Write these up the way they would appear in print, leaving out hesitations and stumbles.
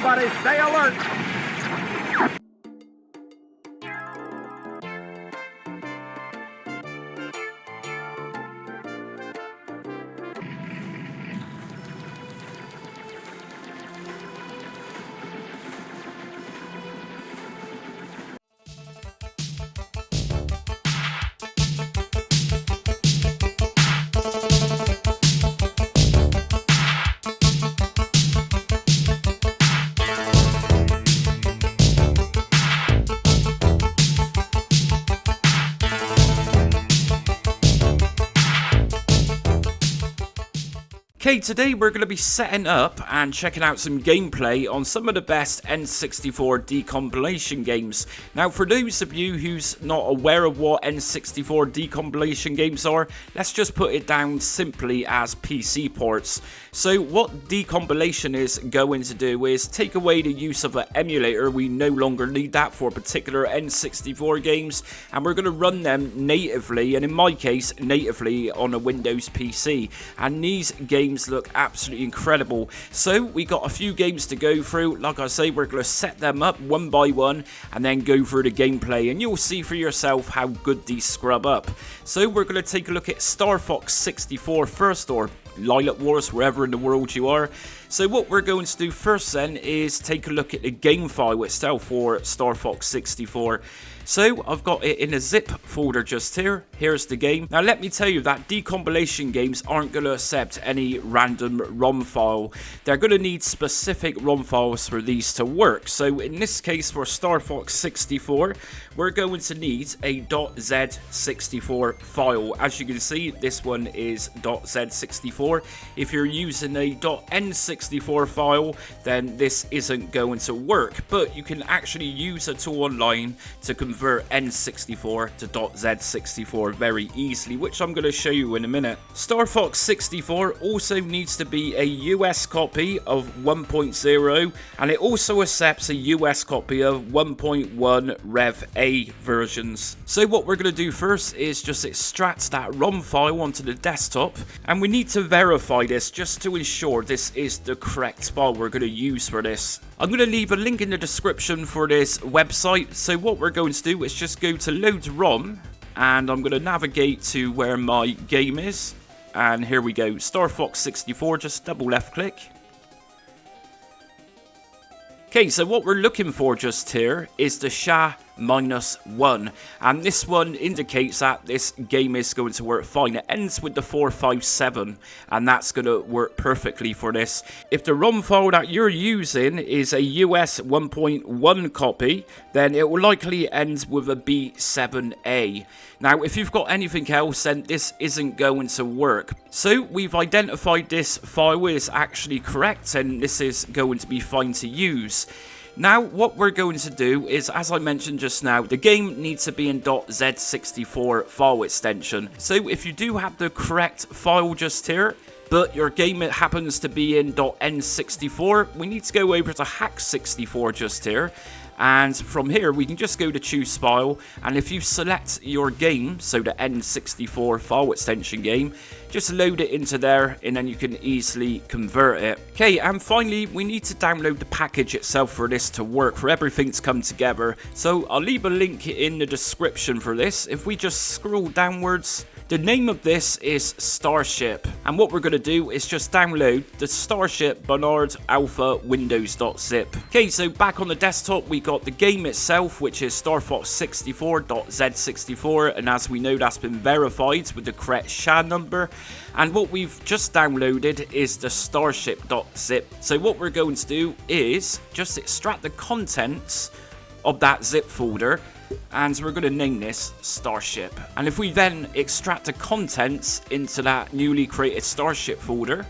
Everybody stay alert. Okay, today we're going to be setting up and checking out some gameplay on some of the best N64 decompilation games. Now, for those of you who's not aware of what N64 decompilation games are, let's just put it down simply as PC ports. So what decompilation is going to do is take away the use of an emulator. We no longer need that for particular N64 games, and we're going to run them natively, and in my case, natively on a Windows PC. And these games look absolutely incredible. So we got a few games to go through. Like I say, we're going to set them up one by one and then go through the gameplay, and you'll see for yourself how good these scrub up. So we're going to take a look at Star Fox 64 first, or Lilac Wars, wherever in the world you are. So what we're going to do first then is take a look at the game file itself for Star Fox 64. So I've got it in a zip folder just here. Here's the game. Now let me tell you that decompilation games aren't going to accept any random ROM file. They're going to need specific ROM files for these to work. So in this case for Star Fox 64, we're going to need a .z64 file. As you can see, this one is .z64. If you're using a .n64 file, then this isn't going to work. But you can actually use a tool online to convert N64 to .z64 very easily, which I'm going to show you in a minute. Star Fox 64 also needs to be a US copy of 1.0, and it also accepts a US copy of 1.1 Rev A versions. So what we're going to do first is just extract that ROM file onto the desktop, and we need to verify this just to ensure this is the correct file we're going to use for this. I'm going to leave a link in the description for this website. So what we're going to do is just go to Load ROM, and I'm going to navigate to where my game is, and here we go, Star Fox 64, just double left click. Okay, so what we're looking for just here is the SHA-1, and this one indicates that this game is going to work fine. It ends with the 457, and that's going to work perfectly for this. If the ROM file that you're using is a US 1.1 copy, then it will likely end with a B7A. Now, if you've got anything else, then this isn't going to work. So we've identified this file is actually correct, and this is going to be fine to use. Now, what we're going to do is, as I mentioned just now, the game needs to be in .z64 file extension. So if you do have the correct file just here, but your game happens to be in .n64, we need to go over to hack64 just here. And from here, we can just go to choose file, and if you select your game, so the N64 file extension game, just load it into there, and then you can easily convert it. Okay, and finally, we need to download the package itself for this to work, for everything to come together. So I'll leave a link in the description for this. If we just scroll downwards, the name of this is Starship, and what we're going to do is just download the Starship Barnard Alpha Windows.zip. Okay, so back on the desktop we got the game itself, which is Star Fox 64.z64, and as we know, that's been verified with the correct SHA number. And what we've just downloaded is the Starship.zip. So what we're going to do is just extract the contents of that zip folder, and we're going to name this Starship. And if we then extract the contents into that newly created Starship folder,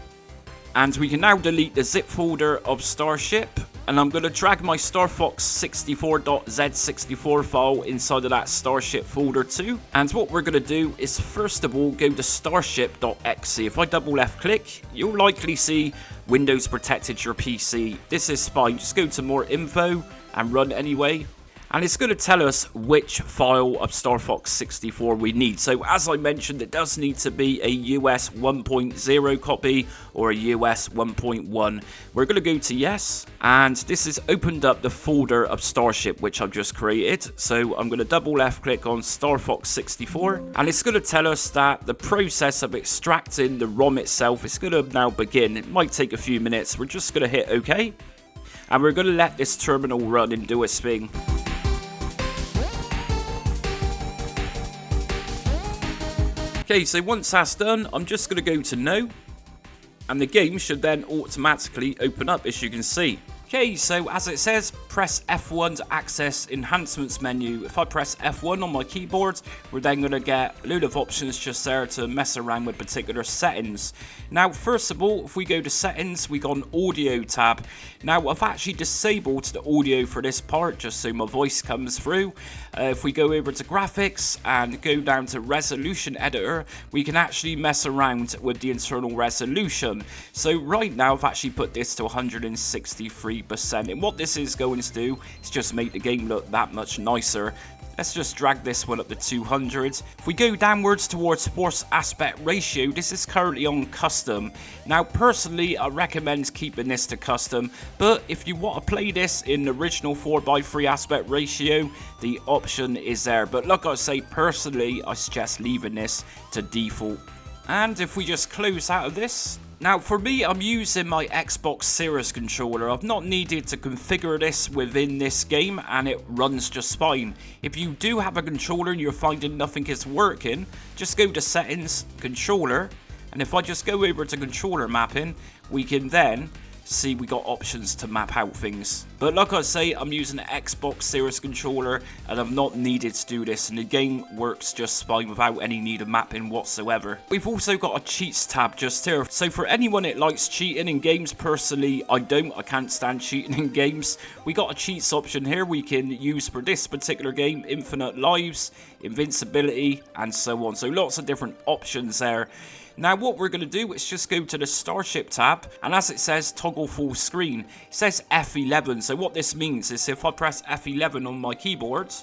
and we can now delete the zip folder of Starship, and I'm going to drag my Star Fox 64.z64 file inside of that Starship folder too. And what we're going to do is first of all go to starship.exe. If I double left click, you'll likely see Windows protected your PC. This is fine, just go to more info and run anyway. and it's going to tell us which file of Star Fox 64 we need. So as I mentioned, it does need to be a US 1.0 copy or a US 1.1. We're going to go to yes, and this has opened up the folder of Starship which I've just created. So I'm going to double left click on Star Fox 64, and it's going to tell us that the process of extracting the ROM itself is going to now begin. It might take a few minutes. We're just going to hit OK, and we're going to let this terminal run and do its thing. Okay, so once that's done, I'm just going to go to no, and the game should then automatically open up, as you can see. Okay, so as it says, press F1 to access enhancements menu. If I press F1 on my keyboard, we're then going to get a load of options just there to mess around with particular settings. Now, first of all, if we go to settings, we got an audio tab. Now, I've actually disabled the audio for this part just so my voice comes through. If we go over to graphics and go down to resolution editor, we can actually mess around with the internal resolution. So right now, I've actually put this to 163%. And what this is going to do is just make the game look that much nicer. Let's just drag this one up to 200. If we go downwards towards force aspect ratio, this is currently on custom. Now personally, I recommend keeping this to custom, but if you want to play this in the original 4:3 aspect ratio, the option is there. But like I say, personally, I suggest leaving this to default. And if we just close out of this, now for me, I'm using my Xbox Series controller. I've not needed to configure this within this game, and it runs just fine. If you do have a controller and you're finding nothing is working, just go to settings, controller, and if I just go over to controller mapping, we can then see we got options to map out things. But like I say, I'm using an Xbox Series controller and I've not needed to do this, and the game works just fine without any need of mapping whatsoever. We've also got a cheats tab just here. So for anyone that likes cheating in games, personally I can't stand cheating in games. We got a cheats option here we can use for this particular game: infinite lives, invincibility, and so on. So lots of different options there. Now what we're going to do is just go to the Starship tab, and as it says, toggle full screen. It says F11, so what this means is if I press F11 on my keyboard,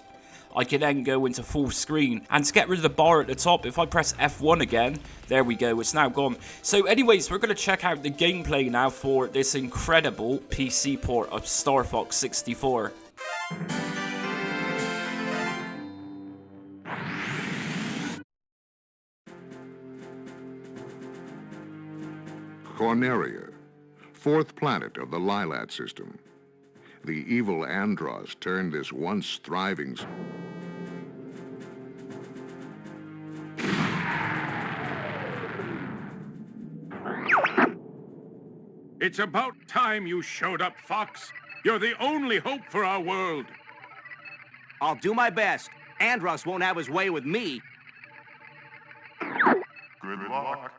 I can then go into full screen. And to get rid of the bar at the top, if I press F1 again, there we go, it's now gone. So anyways, we're going to check out the gameplay now for this incredible PC port of Star Fox 64. Corneria, fourth planet of the Lilat system. The evil Andros turned this once thriving... It's about time you showed up, Fox. You're the only hope for our world. I'll do my best. Andros won't have his way with me. Good luck.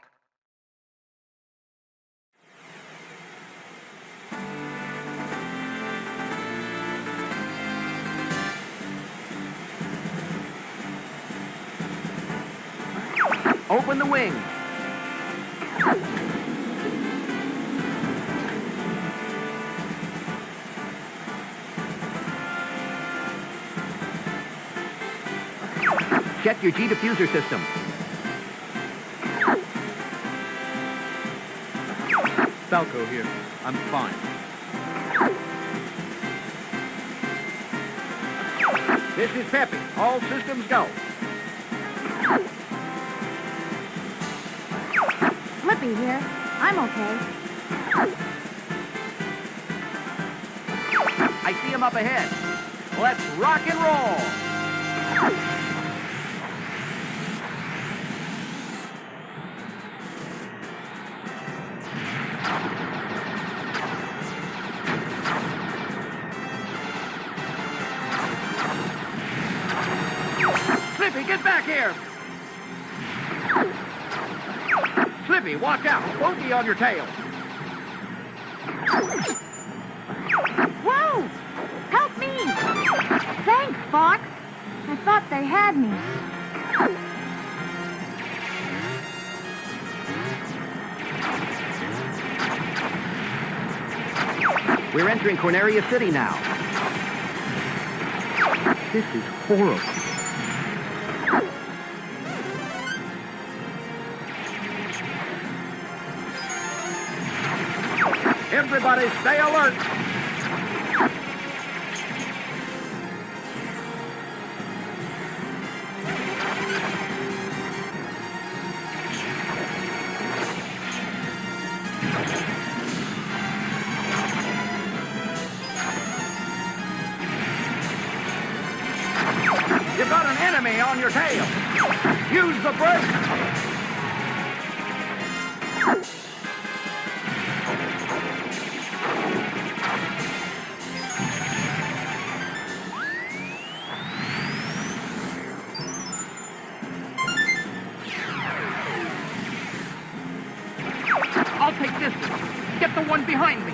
Open the wing. Check your G diffuser system. Falco here. I'm fine. This is Peppy. All systems go. Flippy here. I'm okay. I see him up ahead. Let's rock and roll. Flippy, get back here. Flippy, watch out. Bogey on your tail. Whoa! Help me! Thanks, Fox. I thought they had me. We're entering Corneria City now. This is horrible. Everybody stay alert! You've got an enemy on your tail! Use the brake! I'll take this one. Get the one behind me.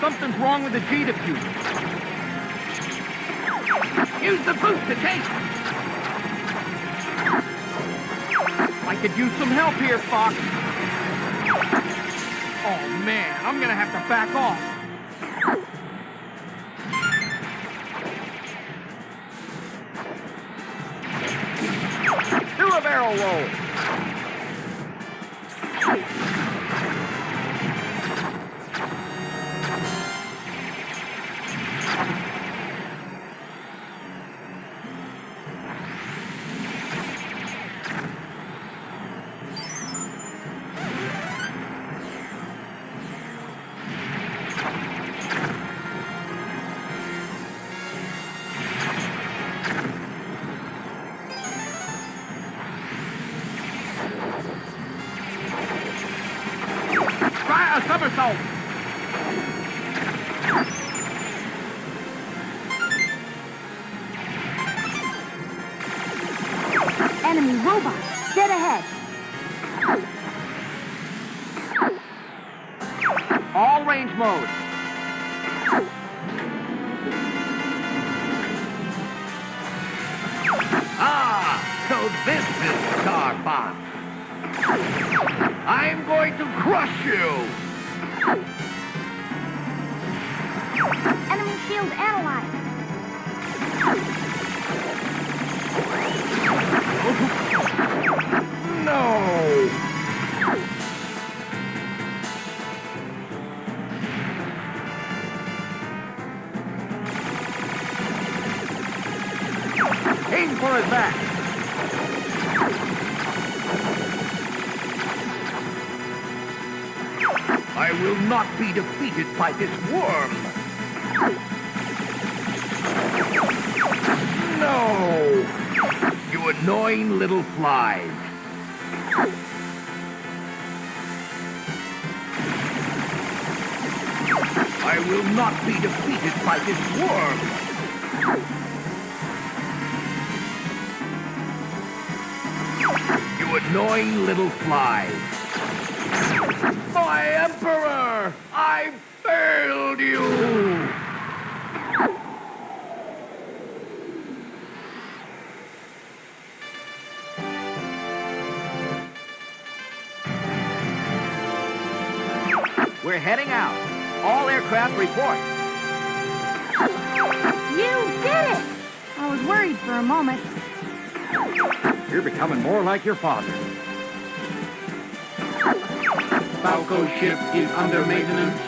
Something's wrong with the G diffuser. Use the boost to take. I could use some help here, Fox. Oh man, I'm gonna have to back off. Do a barrel roll. Try a somersault. Enemy robot, dead ahead. All range mode. Ah, so this is Starship. I'm going to crush you. Enemy shield analyzed. No. Aim for his back. I will not be defeated by this worm. No! You annoying little flies. I will not be defeated by this worm. You annoying little flies. My Emperor! I failed you! We're heading out. All aircraft report. You did it! I was worried for a moment. You're becoming more like your father. Falco ship is under maintenance.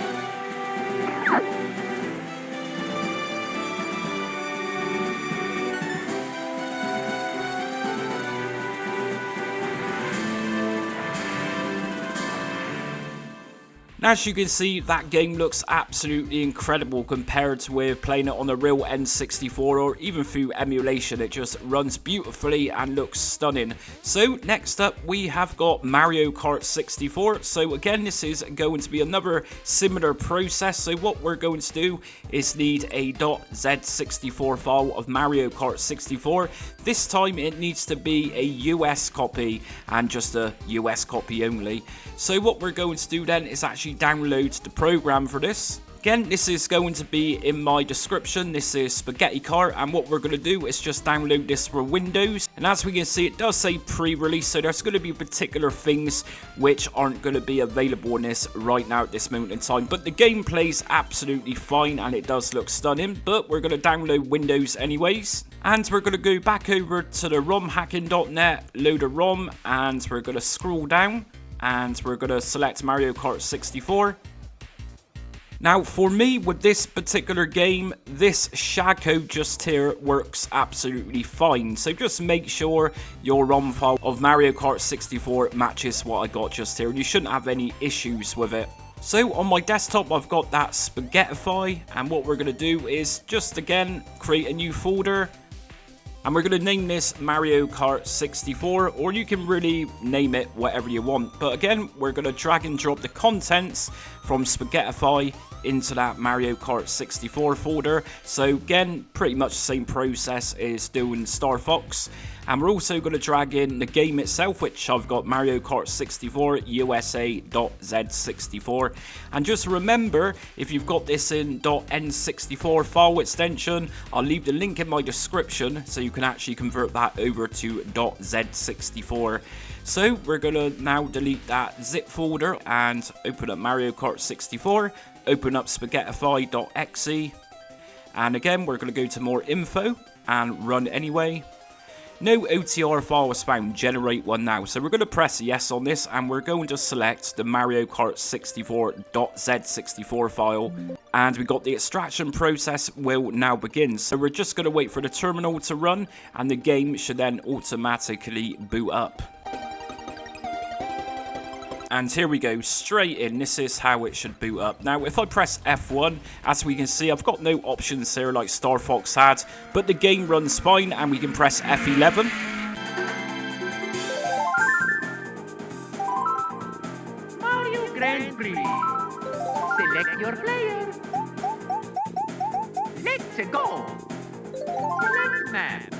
As you can see, that game looks absolutely incredible compared to with playing it on a real N64 or even through emulation. It just runs beautifully and looks stunning. So next up we have got Mario Kart 64. So again, this is going to be another similar process. So what we're going to do is need a .Z64 file of Mario Kart 64. This time it needs to be a US copy and just a US copy only. So what we're going to do then is actually download the program for this. Again, this is going to be in my description. This is Spaghetti Kart, and what we're going to do is just download this for Windows. And as we can see, it does say pre-release, so there's going to be particular things which aren't going to be available in this right now at this moment in time. But the game plays absolutely fine, and it does look stunning. But we're going to download Windows anyways. And we're going to go back over to the romhacking.net, load a ROM, and we're going to scroll down, and we're going to select Mario Kart 64. Now, for me, with this particular game, this shadowcode just here works absolutely fine. So just make sure your ROM file of Mario Kart 64 matches what I got just here, and you shouldn't have any issues with it. So on my desktop, I've got that Spaghettify, and what we're going to do is just, again, create a new folder. And we're going to name this Mario Kart 64, or you can really name it whatever you want. But again, we're going to drag and drop the contents from Spaghettify into that Mario Kart 64 folder. So again, pretty much the same process as doing Star Fox. And we're also going to drag in the game itself, which I've got Mario Kart 64 USA.Z64. And just remember, if you've got this in .N64 file extension, I'll leave the link in my description so you can actually convert that over to .Z64. So we're going to now delete that zip folder and open up Mario Kart 64, open up spaghettify.exe, and again we're going to go to more info and run anyway. No OTR file was found, generate one now. So we're going to press yes on this, and we're going to select the Mario Kart 64.Z64 file. And we got the extraction process will now begin. So we're just going to wait for the terminal to run, and the game should then automatically boot up. And here we go, straight in. This is how it should boot up. Now, if I press F1, as we can see, I've got no options here like Star Fox had, but the game runs fine, and we can press F11. Mario Grand Prix. Select your player. Let's go. Select map.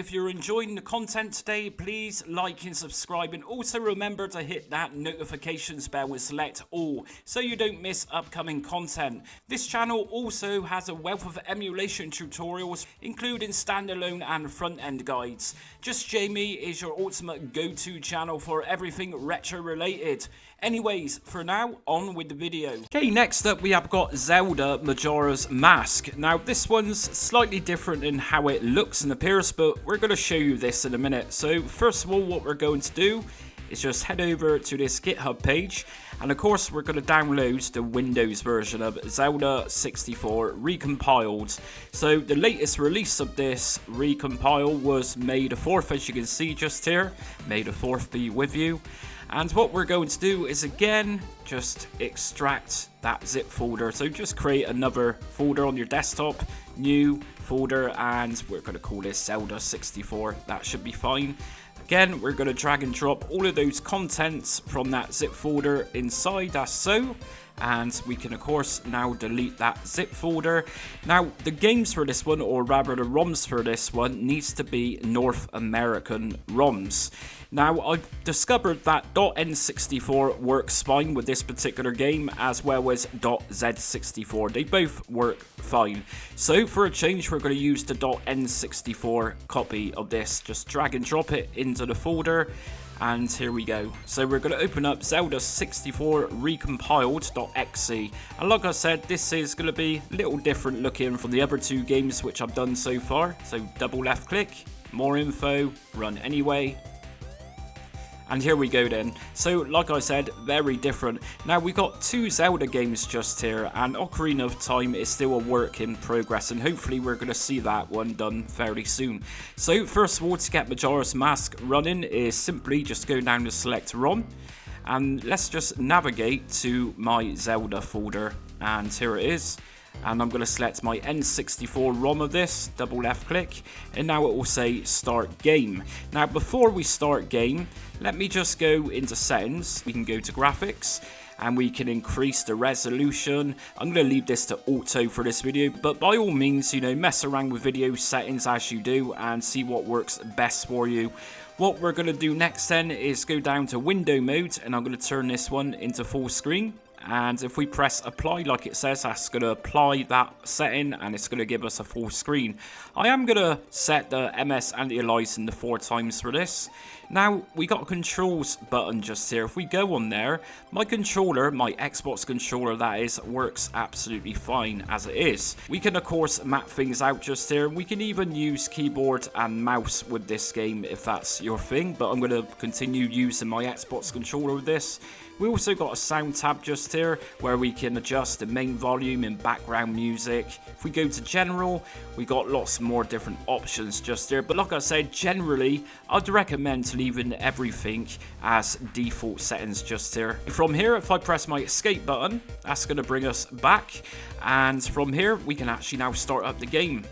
if you're enjoying the content today, please like and subscribe, and also remember to hit that notifications bell and select all so you don't miss upcoming content. This channel also has a wealth of emulation tutorials, including standalone and front-end guides. Just Jamie is your ultimate go-to channel for everything retro related. Anyways, for now, on with the video. Okay, next up we have got Zelda Majora's Mask. Now this one's slightly different in how it looks and appears, but we're going to show you this in a minute. So first of all, what we're going to do is just head over to this GitHub page, and of course we're going to download the Windows version of Zelda 64 Recompiled. So the latest release of this Recompile was May the 4th, as you can see just here. May the 4th be with you. And what we're going to do is again just extract that zip folder. So just create another folder on your desktop, new folder, and we're going to call this Zelda 64. That should be fine. Again, we're going to drag and drop all of those contents from that zip folder inside, as so. And we can of course now delete that zip folder. Now the games for this one, or rather the ROMs for this one, needs to be North American ROMs. Now I've discovered that .N64 works fine with this particular game, as well as .Z64. They both work fine. So for a change, we're going to use the .N64 copy of this. Just drag and drop it into the folder. And here we go. So we're going to open up Zelda 64 Recompiled.exe. And like I said, this is going to be a little different looking from the other two games which I've done so far. So double left click, more info, run anyway. And here we go then. So like I said, very different. Now we got two Zelda games just here, and Ocarina of Time is still a work in progress, and hopefully we're going to see that one done fairly soon. So first of all, to get Majora's Mask running is simply just go down to select ROM, and let's just navigate to my Zelda folder, and here it is. And I'm going to select my N64 ROM of this, double left click, and now it will say start game. Now before we start game, let me just go into settings. We can go to graphics and we can increase the resolution. I'm going to leave this to auto for this video, but by all means, you know, mess around with video settings as you do and see what works best for you. What we're going to do next then is go down to window mode, and I'm going to turn this one into full screen. And if we press apply like it says, that's going to apply that setting and it's going to give us a full screen. I am going to set the MS anti-aliasing to 4 times for this. Now we got a controls button just here. If we go on there, my controller, my Xbox controller that is, works absolutely fine as it is. We can of course map things out just here. We can even use keyboard and mouse with this game if that's your thing, but I'm going to continue using my Xbox controller with this. We also got a sound tab just here where we can adjust the main volume and background music. If we go to general, we got lots more different options just here. But like I said, generally, I'd recommend leaving everything as default settings just here. From here, if I press my escape button, that's going to bring us back. And from here, we can actually now start up the game.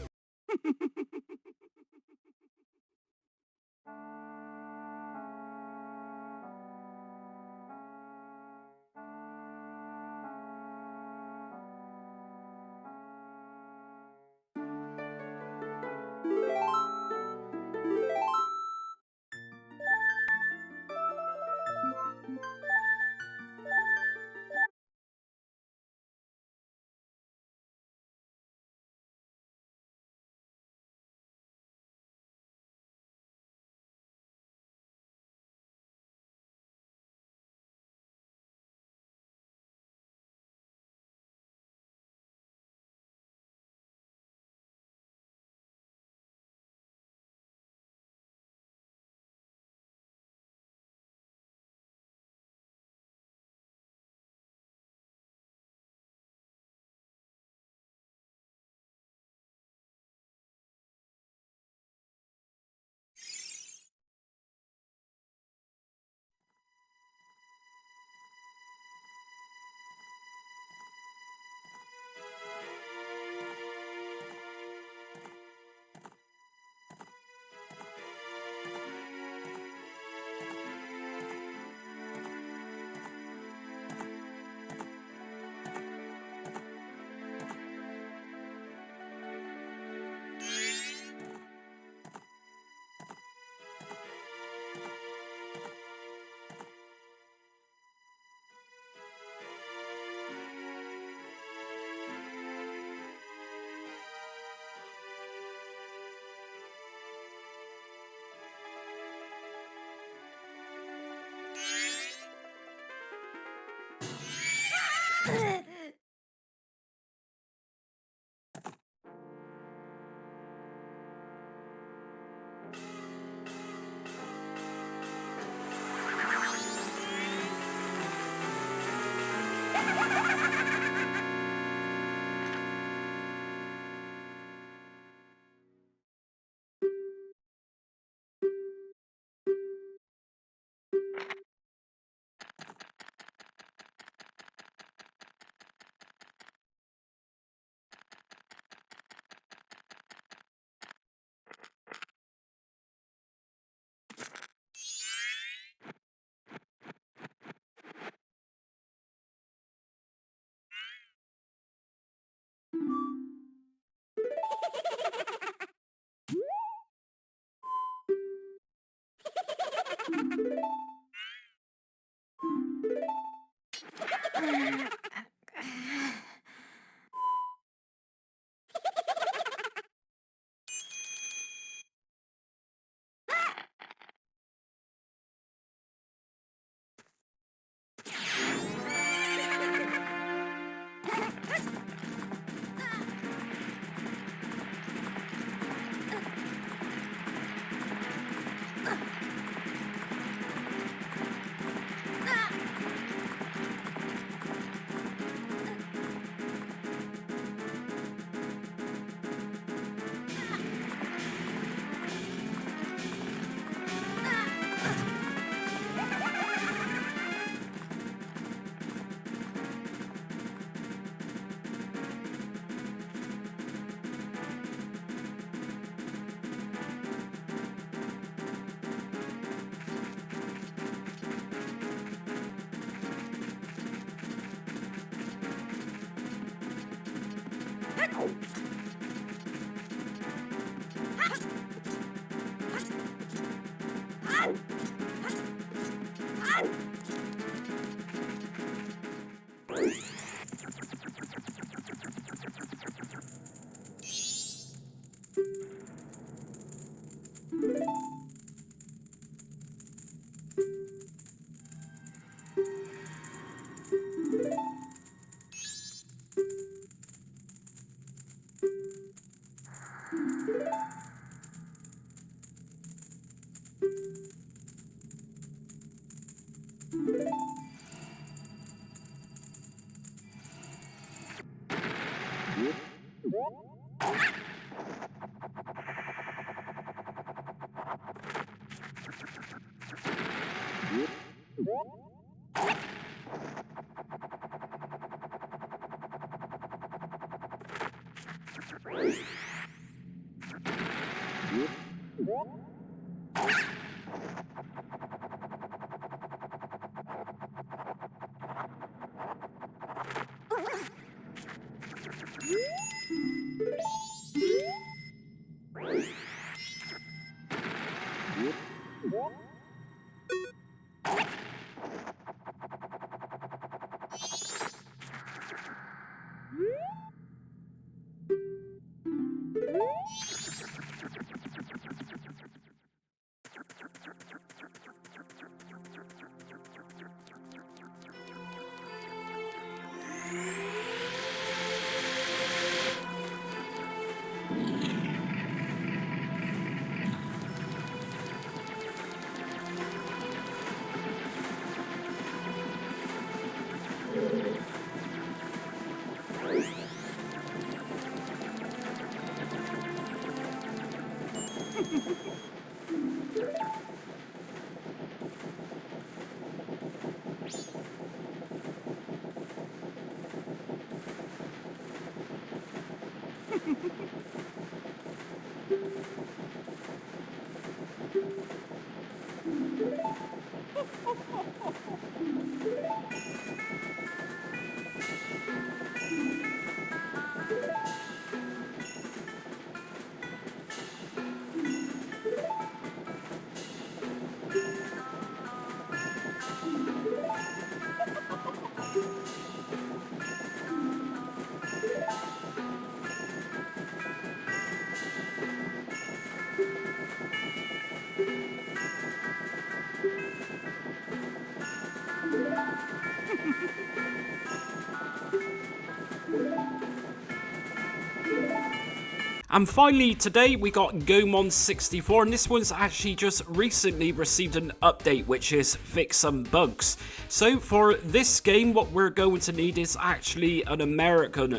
And finally today we got Goemon 64, and this one's actually just recently received an update which is fix some bugs. So for this game what we're going to need is actually an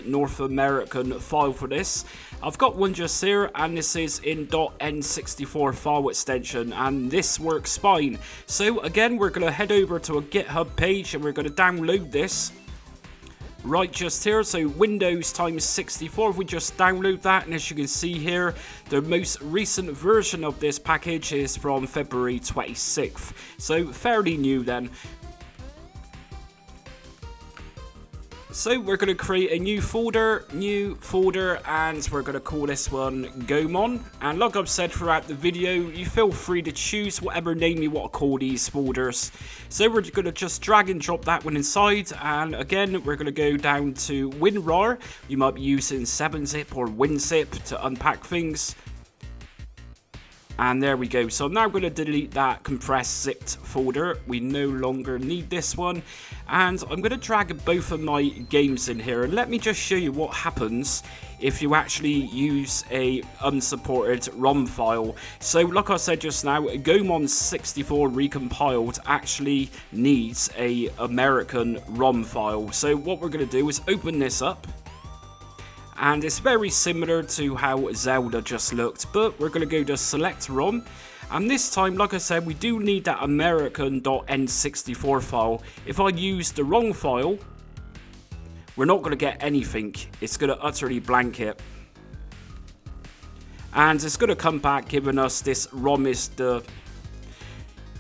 North American file for this. I've got one just here, and this is in .N64 file extension, and this works fine. So again, we're going to head over to a GitHub page and we're going to download this. Right just here, so Windows times 64, if we just download that, and as you can see here, the most recent version of this package is from February 26th, so fairly new then. So we're going to create a new folder, and we're going to call this one Goemon. And like I've said throughout the video, you feel free to choose whatever name you want to call these folders. So we're going to just drag and drop that one inside, and again we're going to go down to WinRAR. You might be using 7-zip or WinZip to unpack things. And there we go. So I'm now going to delete that compressed zipped folder. We no longer need this one. And I'm going to drag both of my games in here. And let me just show you what happens if you actually use a unsupported ROM file. So like I said just now, Goemon 64 Recompiled actually needs a American ROM file. So what we're going to do is open this up. And it's very similar to how Zelda just looked, but we're going to go to select ROM, and this time, like I said, we do need that American.N64 file. If I use the wrong file, we're not going to get anything. It's going to utterly blank it. And it's going to come back giving us this ROM is the...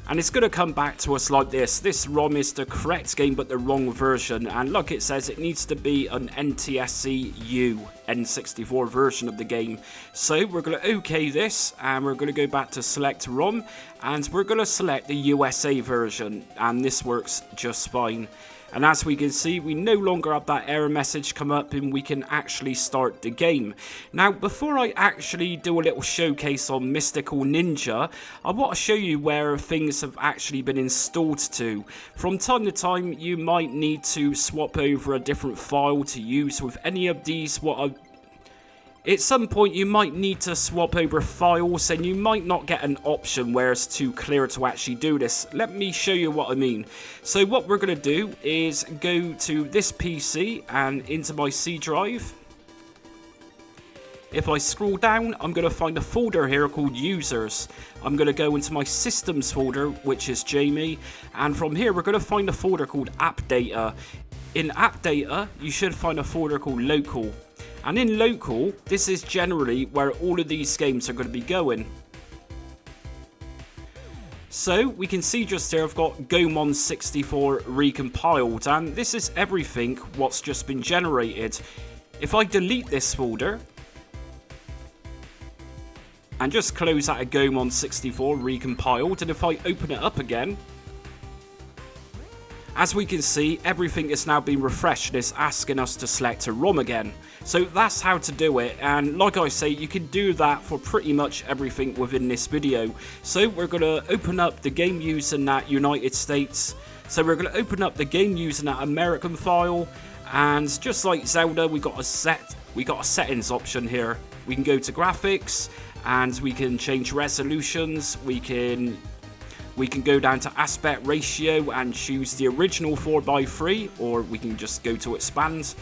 And it's going to come back to us like this. This ROM is the correct game, but the wrong version. And like it says, it needs to be an NTSC-U N64 version of the game. So we're going to OK this, and we're going to go back to select ROM, and we're going to select the USA version. And this works just fine. And as we can see, we no longer have that error message come up, and we can actually start the game. Now, before I actually do a little showcase on Mystical Ninja, I want to show you where things have actually been installed to. From time to time, you might need to swap over a different file to use with any of these. At some point you might need to swap over files, and you might not get an option where it's too clear to actually do this. Let me show you what I mean. So what we're going to do is go to this PC and into my C drive. If I scroll down, I'm going to find a folder here called Users. I'm going to go into my Systems folder, which is Jamie, and from here we're going to find a folder called App Data. In App Data, you should find a folder called Local. And in Local, this is generally where all of these games are going to be going. So we can see just here I've got Goemon 64 Recompiled, and this is everything what's just been generated. If I delete this folder and just close out a Goemon 64 Recompiled, and if I open it up again, as we can see, everything is now being refreshed and it's asking us to select a ROM again. So that's how to do it, and like I say, you can do that for pretty much everything within this video. So we're going to open up the game using that United States. So we're going to open up the game using that American file, and just like Zelda, we got a settings option here. We can go to graphics, and we can change resolutions. We can go down to aspect ratio and choose the original 4:3, or we can just go to expand.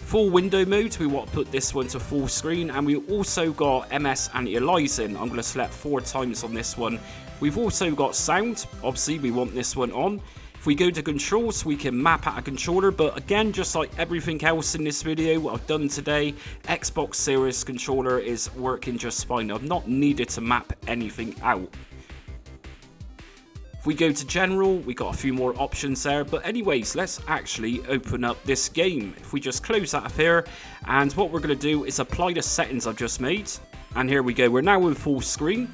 Full window mode, we want to put this one to full screen, and we also got MS anti-aliasing. I'm going to select 4 times on this one. We've also got sound, obviously we want this one on. If we go to controls, we can map out a controller, but again, just like everything else in this video, what I've done today, Xbox Series controller is working just fine. I've not needed to map anything out. If we go to general, we got a few more options there, but anyways, let's actually open up this game. If we just close that up here, and what we're going to do is apply the settings I've just made, and here we go, we're now in full screen.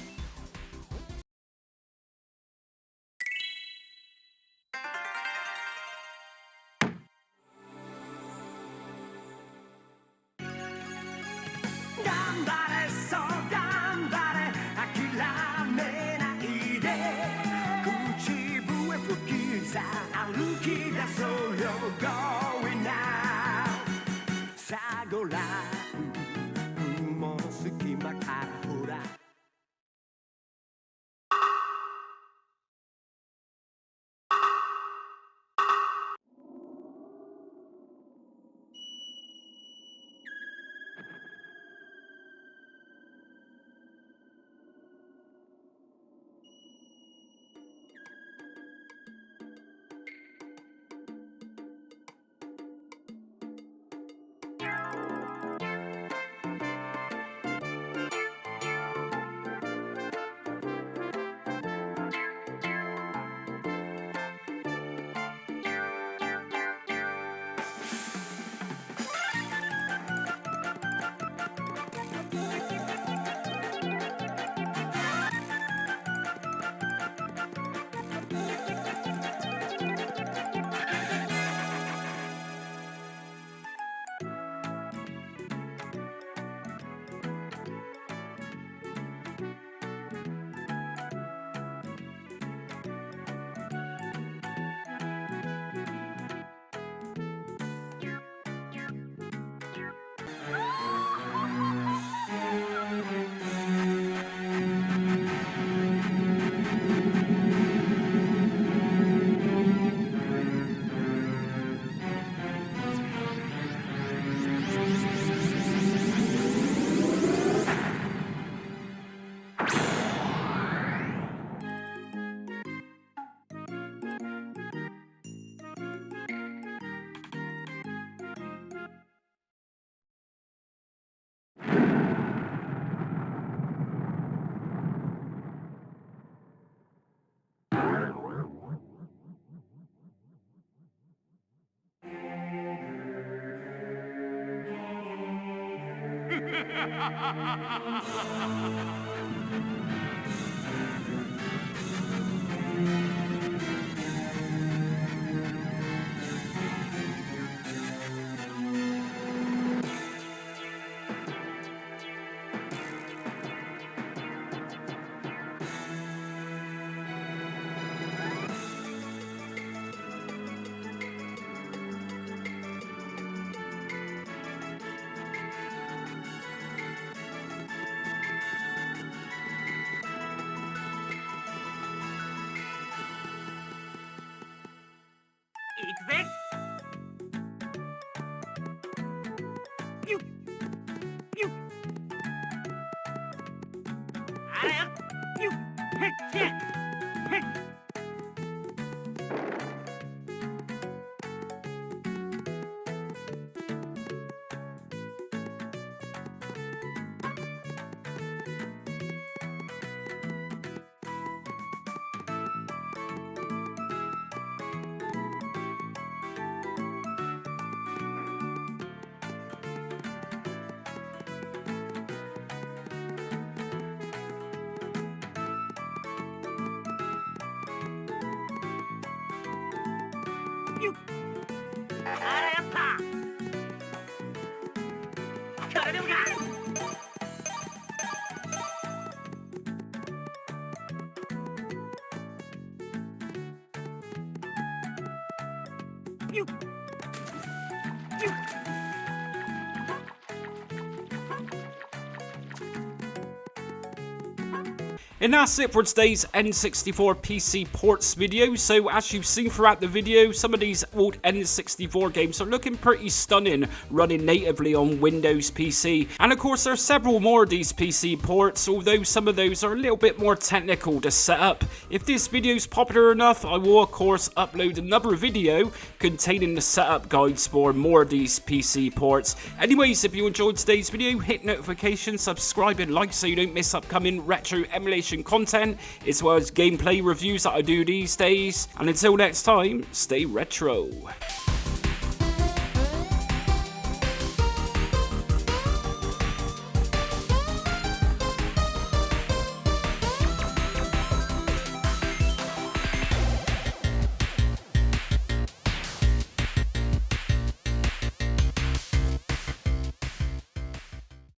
And that's it for today's N64 PC ports video. So as you've seen throughout the video, some of these old N64 games are looking pretty stunning running natively on Windows PC. And of course there are several more of these PC ports, although some of those are a little bit more technical to set up. If this video is popular enough, I will of course upload another video containing the setup guides for more of these PC ports. Anyways, if you enjoyed today's video, hit notifications, subscribe and like so you don't miss upcoming retro emulation content, as well as gameplay reviews that I do these days. And until next time, stay retro.